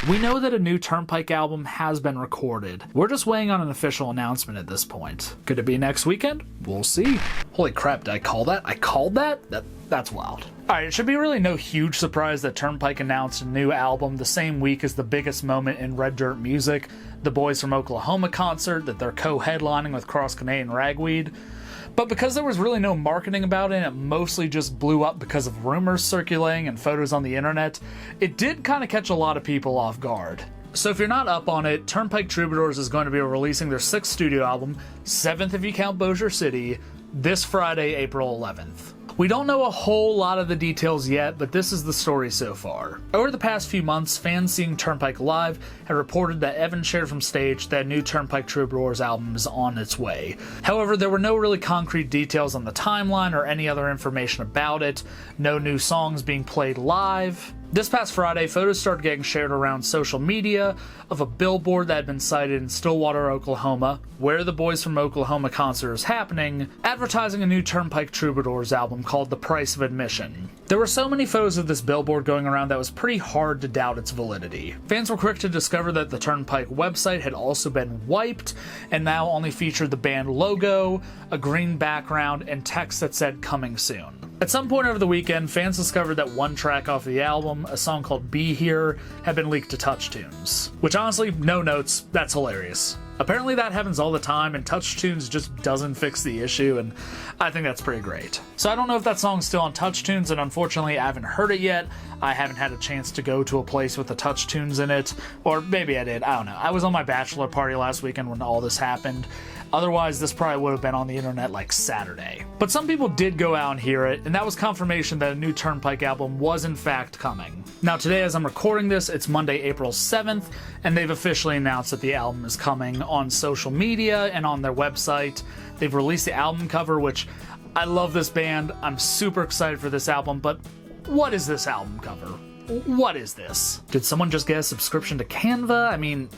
We know that a new Turnpike album has been recorded. We're just waiting on an official announcement at this point. Could it be next weekend? We'll see. Holy crap, did I call that? I called that? That's wild. Alright, it should be really no huge surprise that Turnpike announced a new album the same week as the biggest moment in Red Dirt music, the Boys from Oklahoma concert that they're co-headlining with Cross Canadian Ragweed. But because there was really no marketing about it, and it mostly just blew up because of rumors circulating and photos on the internet, it did kind of catch a lot of people off guard. So if you're not up on it, Turnpike Troubadours is going to be releasing their 6th studio album, 7th if you count Bossier City, this Friday, April 11th. We don't know a whole lot of the details yet, but this is the story so far. Over the past few months, fans seeing Turnpike live have reported that Evan shared from stage that a new Turnpike Troubadours album is on its way. However, there were no really concrete details on the timeline or any other information about it, no new songs being played live. This past Friday, photos started getting shared around social media of a billboard that had been sighted in Stillwater, Oklahoma, where the Boys from Oklahoma concert is happening, advertising a new Turnpike Troubadours album called The Price of Admission. There were so many photos of this billboard going around that it was pretty hard to doubt its validity. Fans were quick to discover that the Turnpike website had also been wiped and now only featured the band logo, a green background, and text that said "Coming Soon." At some point over the weekend, fans discovered that one track off the album, a song called Be Here, had been leaked to TouchTunes. Which honestly, no notes, that's hilarious. Apparently that happens all the time, and TouchTunes just doesn't fix the issue, and I think that's pretty great. So I don't know if that song's still on TouchTunes, and unfortunately I haven't heard it yet. I haven't had a chance to go to a place with the TouchTunes in it, or maybe I did, I don't know. I was on my bachelor party last weekend when all this happened. Otherwise, this probably would have been on the internet like Saturday. But some people did go out and hear it, and that was confirmation that a new Turnpike album was in fact coming. Now today, as I'm recording this, it's Monday, April 7th, and they've officially announced that the album is coming on social media and on their website. They've released the album cover, which I love this band. I'm super excited for this album, but what is this album cover? What is this? Did someone just get a subscription to Canva? I mean,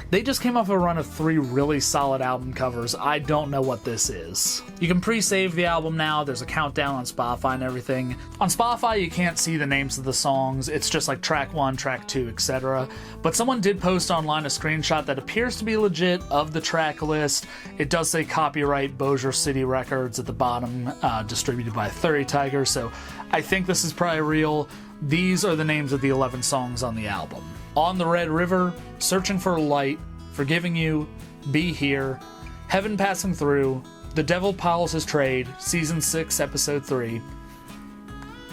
they just came off a run of 3 really solid album covers. I don't know what this is. You can pre-save the album now. There's a countdown on Spotify and everything. On Spotify, you can't see the names of the songs. It's just like track 1, track 2, etc. But someone did post online a screenshot that appears to be legit of the track list. It does say copyright Bossier City Records at the bottom, distributed by 30 Tiger, so I think this is probably real. These are the names of the 11 songs on the album. On the Red River, Searching for a Light, Forgiving You, Be Here, Heaven Passing Through, The Devil Piles His Trade, Season 6, Episode 3.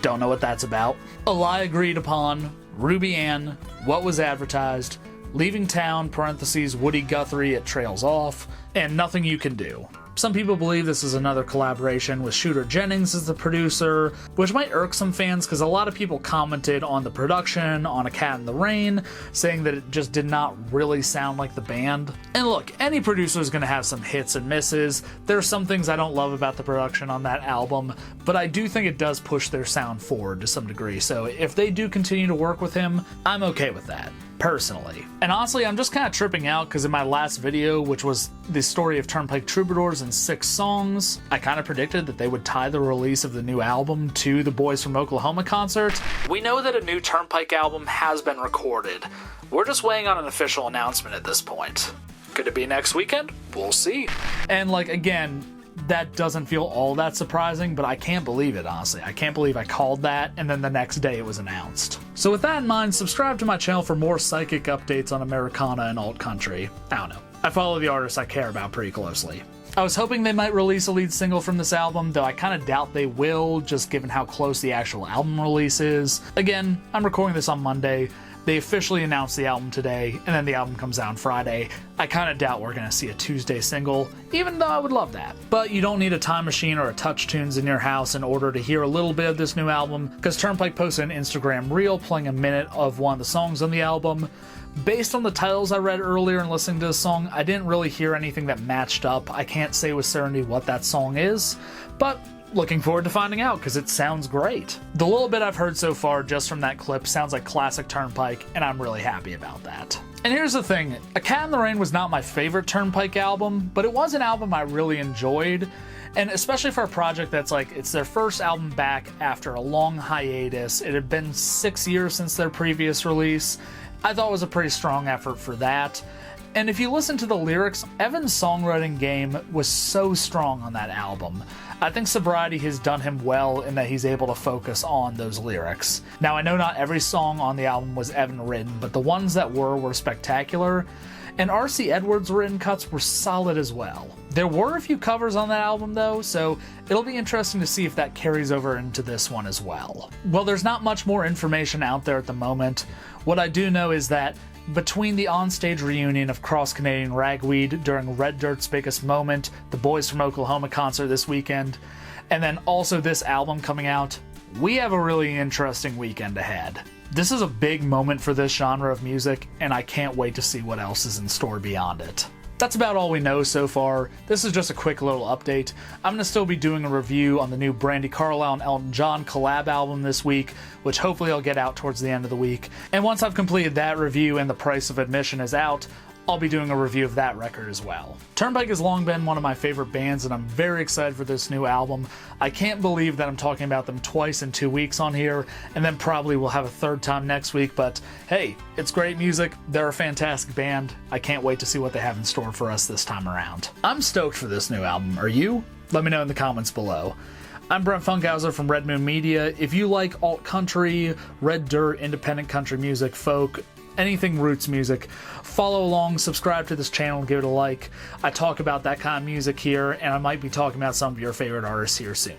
Don't know what that's about. A Lie Agreed Upon, Ruby Ann, What Was Advertised, Leaving Town, parentheses, Woody Guthrie, It Trails Off, and Nothing You Can Do. Some people believe this is another collaboration with Shooter Jennings as the producer, which might irk some fans because a lot of people commented on the production on A Cat in the Rain, saying that it just did not really sound like the band. And look, any producer is going to have some hits and misses. There are some things I don't love about the production on that album, but I do think it does push their sound forward to some degree, so if they do continue to work with him, I'm okay with that. Personally. And honestly, I'm just kind of tripping out because in my last video, which was the story of Turnpike Troubadours in 6 songs, I kind of predicted that they would tie the release of the new album to the Boys from Oklahoma concert. We know that a new Turnpike album has been recorded. We're just waiting on an official announcement at this point. Could it be next weekend? We'll see. And like, again, that doesn't feel all that surprising, but I can't believe it, honestly. I can't believe I called that, and then the next day it was announced. So with that in mind, subscribe to my channel for more psychic updates on Americana and alt country. I don't know. I follow the artists I care about pretty closely. I was hoping they might release a lead single from this album, though I kind of doubt they will, just given how close the actual album release is. Again, I'm recording this on Monday. They officially announced the album today, and then the album comes out on Friday. I kind of doubt we're going to see a Tuesday single, even though I would love that. But you don't need a time machine or a TouchTunes in your house in order to hear a little bit of this new album, because Turnpike posted an Instagram reel playing a minute of one of the songs on the album. Based on the titles I read earlier and listening to the song, I didn't really hear anything that matched up. I can't say with certainty what that song is, but looking forward to finding out because it sounds great. The little bit I've heard so far just from that clip sounds like classic Turnpike, and I'm really happy about that. And here's the thing, A Cat in the Rain was not my favorite Turnpike album, but it was an album I really enjoyed, and especially for a project that's like, it's their first album back after a long hiatus. It had been 6 years since their previous release, I thought was a pretty strong effort for that. And if you listen to the lyrics, Evan's songwriting game was so strong on that album. I think sobriety has done him well in that he's able to focus on those lyrics. Now, I know not every song on the album was Evan written, but the ones that were spectacular, and R.C. Edwards' written cuts were solid as well. There were a few covers on that album though, so it'll be interesting to see if that carries over into this one as well. Well, there's not much more information out there at the moment. What I do know is that between the onstage reunion of Cross Canadian Ragweed during Red Dirt's biggest moment, the Boys from Oklahoma concert this weekend, and then also this album coming out, we have a really interesting weekend ahead. This is a big moment for this genre of music, and I can't wait to see what else is in store beyond it. That's about all we know so far. This is just a quick little update. I'm going to still be doing a review on the new Brandi Carlile and Elton John collab album this week, which hopefully I'll get out towards the end of the week. And once I've completed that review and the price of admission is out, I'll be doing a review of that record as well. Turnpike has long been one of my favorite bands, and I'm very excited for this new album. I can't believe that I'm talking about them twice in 2 weeks on here, and then probably we'll have a third time next week, but hey, it's great music, they're a fantastic band, I can't wait to see what they have in store for us this time around. I'm stoked for this new album, are you? Let me know in the comments below. I'm Brent Funkhauser from Red Moon Media. If you like alt country, red dirt, independent country music, folk, anything roots music, follow along, subscribe to this channel, give it a like. I talk about that kind of music here, and I might be talking about some of your favorite artists here soon.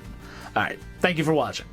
Alright, thank you for watching.